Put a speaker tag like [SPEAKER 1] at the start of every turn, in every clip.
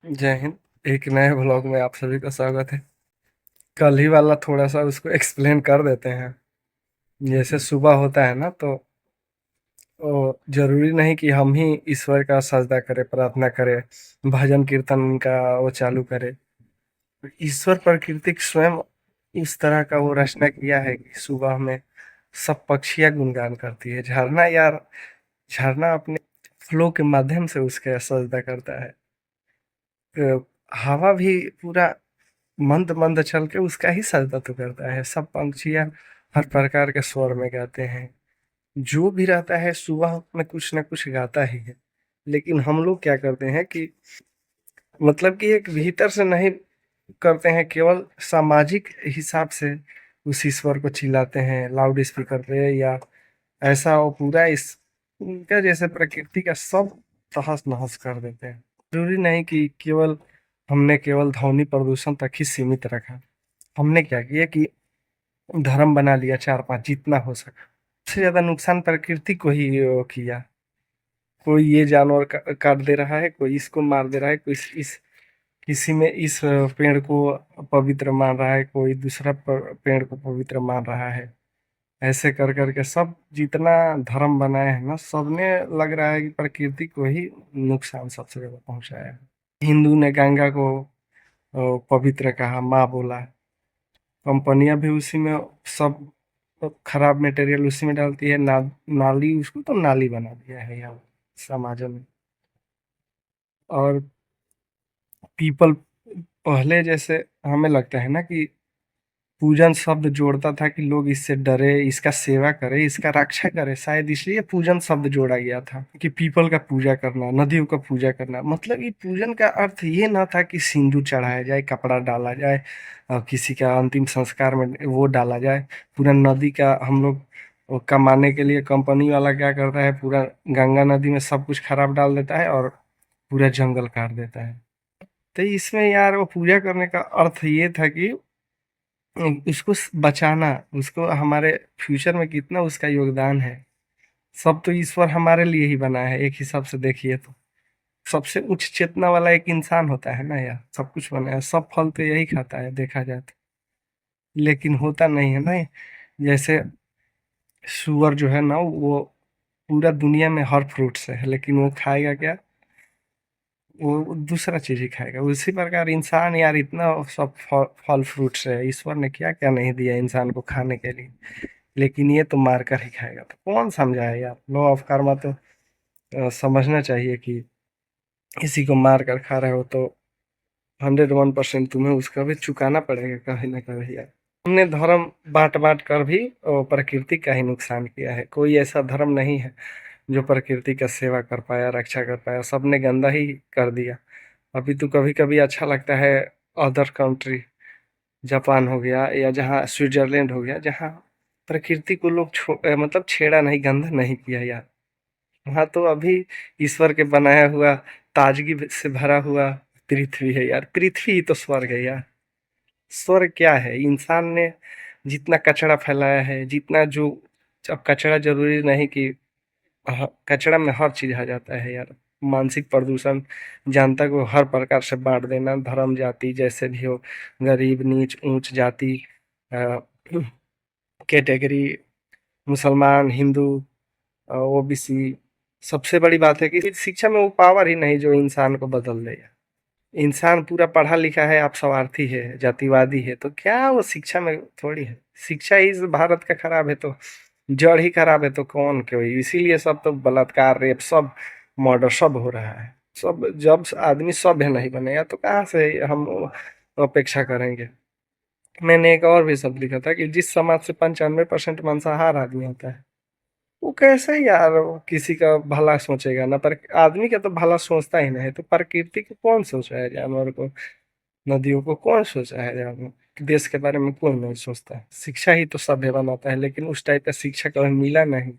[SPEAKER 1] जय हिंद। एक नए ब्लॉग में आप सभी का स्वागत है। कल ही वाला थोड़ा सा उसको एक्सप्लेन कर देते हैं। जैसे सुबह होता है ना, तो जरूरी नहीं कि हम ही ईश्वर का सजदा करें, प्रार्थना करें, भजन कीर्तन का वो चालू करें। ईश्वर प्रकृति स्वयं इस तरह का वो रचना किया है कि सुबह में सब पक्षियां गुणगान करती है। झरना यार, झरना अपने फ्लो के माध्यम से उसका सजदा करता है। हवा भी पूरा मंद मंद चल के उसका ही सजदा तो करता है। सब पंछियां हर प्रकार के स्वर में गाते हैं। जो भी रहता है सुबह में कुछ ना कुछ गाता ही है। लेकिन हम लोग क्या करते हैं कि मतलब कि एक भीतर से नहीं करते हैं, केवल सामाजिक हिसाब से उस ईश्वर को चिल्लाते हैं लाउड स्पीकर पे, या ऐसा वो पूरा इस उनका जैसे प्रकृति का सब तहस नहस कर देते हैं। जरूरी नहीं कि केवल हमने केवल ध्वनि प्रदूषण तक ही सीमित रखा। हमने क्या किया कि धर्म बना लिया चार पांच जितना हो सका। सबसे ज्यादा नुकसान प्रकृति को ही किया। कोई ये जानवर काट दे रहा है, कोई इसको मार दे रहा है, कोई इस किसी में इस पेड़ को पवित्र मान रहा है, कोई दूसरा पेड़ को पवित्र मान रहा है। ऐसे कर करके सब जितना धर्म बनाए हैं ना, सबने लग रहा है कि प्रकृति को ही नुकसान सबसे ज्यादा पहुंचाया है। हिंदू ने गंगा को पवित्र कहा, माँ बोला। कंपनियां भी उसी में सब खराब मटेरियल उसी में डालती है। नाली, उसको तो नाली बना दिया है यार समाज में। और पीपल पहले जैसे हमें लगता है ना कि पूजन शब्द जोड़ता था कि लोग इससे डरे, इसका सेवा करे, इसका रक्षा करे, शायद इसलिए पूजन शब्द जोड़ा गया था कि पीपल का पूजा करना, नदियों का पूजा करना। मतलब ये पूजन का अर्थ ये ना था कि सिंदूर चढ़ाया जाए, कपड़ा डाला जाए, किसी का अंतिम संस्कार में वो डाला जाए। पूरा नदी का हम लोग वो कमाने के लिए कंपनी वाला क्या करता है, पूरा गंगा नदी में सब कुछ खराब डाल देता है और पूरा जंगल काट देता है। तो इसमें यार वो पूजा करने का अर्थ ये था कि उसको बचाना, उसको हमारे फ्यूचर में कितना उसका योगदान है। सब तो ईश्वर हमारे लिए ही बना है एक हिसाब से देखिए तो। सबसे उच्च चेतना वाला एक इंसान होता है ना यार, सब कुछ बना है, सब फल तो यही खाता है देखा जाए तो। लेकिन होता नहीं है ना। जैसे सुअर जो है ना, वो पूरा दुनिया में हर फ्रूट से है, लेकिन वो खाएगा क्या? वो दूसरा चीज ही खाएगा। उसी प्रकार इंसान यार इतना सब फल फ्रूट से है, ईश्वर ने क्या क्या नहीं दिया इंसान को खाने के लिए, लेकिन ये तो मार कर ही खाएगा। तो कौन समझाए यार, लॉ ऑफ कर्मा तो समझना चाहिए कि किसी को मार कर खा रहे हो तो 101% तुम्हें उसका भी चुकाना पड़ेगा कहीं ना कहीं यार। हमने धर्म बांट बांट कर भी प्रकृति का ही नुकसान किया है। कोई ऐसा धर्म नहीं है जो प्रकृति का सेवा कर पाया, रक्षा कर पाया। सबने गंदा ही कर दिया। अभी तो कभी कभी अच्छा लगता है अदर कंट्री, जापान हो गया या जहाँ स्विट्जरलैंड हो गया, जहाँ प्रकृति को लोग मतलब छेड़ा नहीं, गंदा नहीं किया यार। वहाँ तो अभी ईश्वर के बनाया हुआ ताजगी से भरा हुआ पृथ्वी है यार। पृथ्वी ही तो स्वर्ग है यार। स्वर्ग क्या है? इंसान ने जितना कचरा फैलाया है, जितना जो, अब कचरा जरूरी नहीं कि कचरा में हर चीज आ जाता है यार। मानसिक प्रदूषण, जनता को हर प्रकार से बांट देना, धर्म जाति जैसे भी हो, गरीब नीच ऊंच जाति, कैटेगरी, मुसलमान हिंदू, ओबीसी। सबसे बड़ी बात है कि शिक्षा में वो पावर ही नहीं जो इंसान को बदल दे। इंसान पूरा पढ़ा लिखा है, आप स्वार्थी है, जातिवादी है, तो क्या वो शिक्षा में थोड़ी है? शिक्षा ही इस भारत का खराब है तो जड़ ही खराब है, तो कौन कोई? इसीलिए सब तो बलात्कार, रेप, सब मर्डर सब हो रहा है। सब जब आदमी सभ्य नहीं बनेगा तो कहाँ से हम अपेक्षा करेंगे? मैंने एक और भी शब्द लिखा था कि जिस समाज से 95% मांसाहार आदमी होता है, वो कैसे यार वो किसी का भला सोचेगा ना? पर आदमी का तो भला सोचता ही नहीं, तो प्रकृति को कौन सोच रहा है? जानवर को, नदियों को कौन सोच रहा है? जानवर देश के बारे में कोई नहीं सोचता है। शिक्षा ही तो सभ्य बनाता है, लेकिन उस टाइप का शिक्षा कभी मिला नहीं।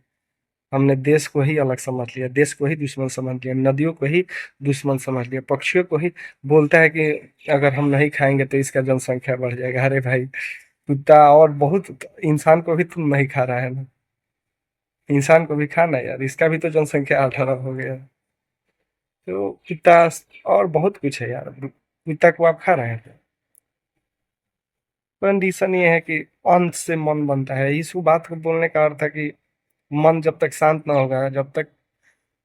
[SPEAKER 1] हमने देश को ही अलग समझ लिया, देश को ही दुश्मन समझ लिया, नदियों को ही दुश्मन समझ लिया, पक्षियों को ही। बोलता है कि अगर हम नहीं खाएंगे तो इसका जनसंख्या बढ़ जाएगा। अरे भाई, कुत्ता और बहुत, इंसान को भी तुम नहीं खा रहा है ना? इंसान को भी खाना यार, इसका भी तो जनसंख्या 18 हो गया। तो पिता और बहुत कुछ है यार। पिता को आप खा रहे हैं। कंडीशन ये है कि अन्न से मन बनता है। इस बात को बोलने का अर्थ है कि मन जब तक शांत ना होगा, जब तक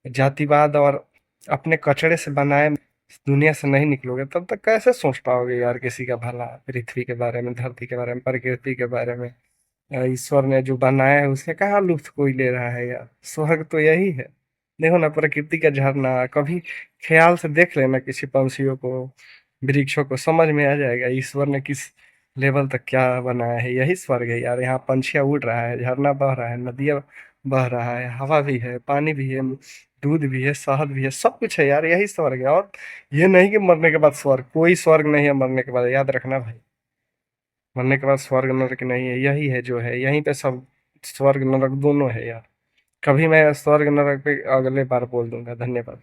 [SPEAKER 1] जातिवाद और अपने कचड़े से बनाए दुनिया से नहीं निकलोगे, तब तक कैसे सोच पाओगे यार किसी का भला, पृथ्वी के बारे में, धरती के बारे में, प्रकृति के बारे में। ईश्वर ने जो बनाया है उससे कहाँ लुत्फ कोई ले रहा है यार। स्वर्ग तो यही है। देखो ना, प्रकृति का झरना, कभी ख्याल से देख लेना किसी पंछियों को, वृक्षों को, समझ में आ जाएगा ईश्वर ने किस लेवल तक क्या बनाया है। यही स्वर्ग है यार। यहाँ पंछियाँ उड़ रहा है, झरना बह रहा है, नदियाँ बह रहा है, हवा भी है, पानी भी है, दूध भी है, शहद भी है, सब कुछ है यार। यही स्वर्ग है। और ये नहीं कि मरने के बाद स्वर्ग, कोई स्वर्ग नहीं है मरने के बाद, याद रखना भाई। मरने के बाद स्वर्ग नरक नहीं है, यही है जो है। यहीं पे सब स्वर्ग नरक दोनों है यार। कभी मैं स्वर्ग नरक पे अगले बार बोल दूंगा। धन्यवाद।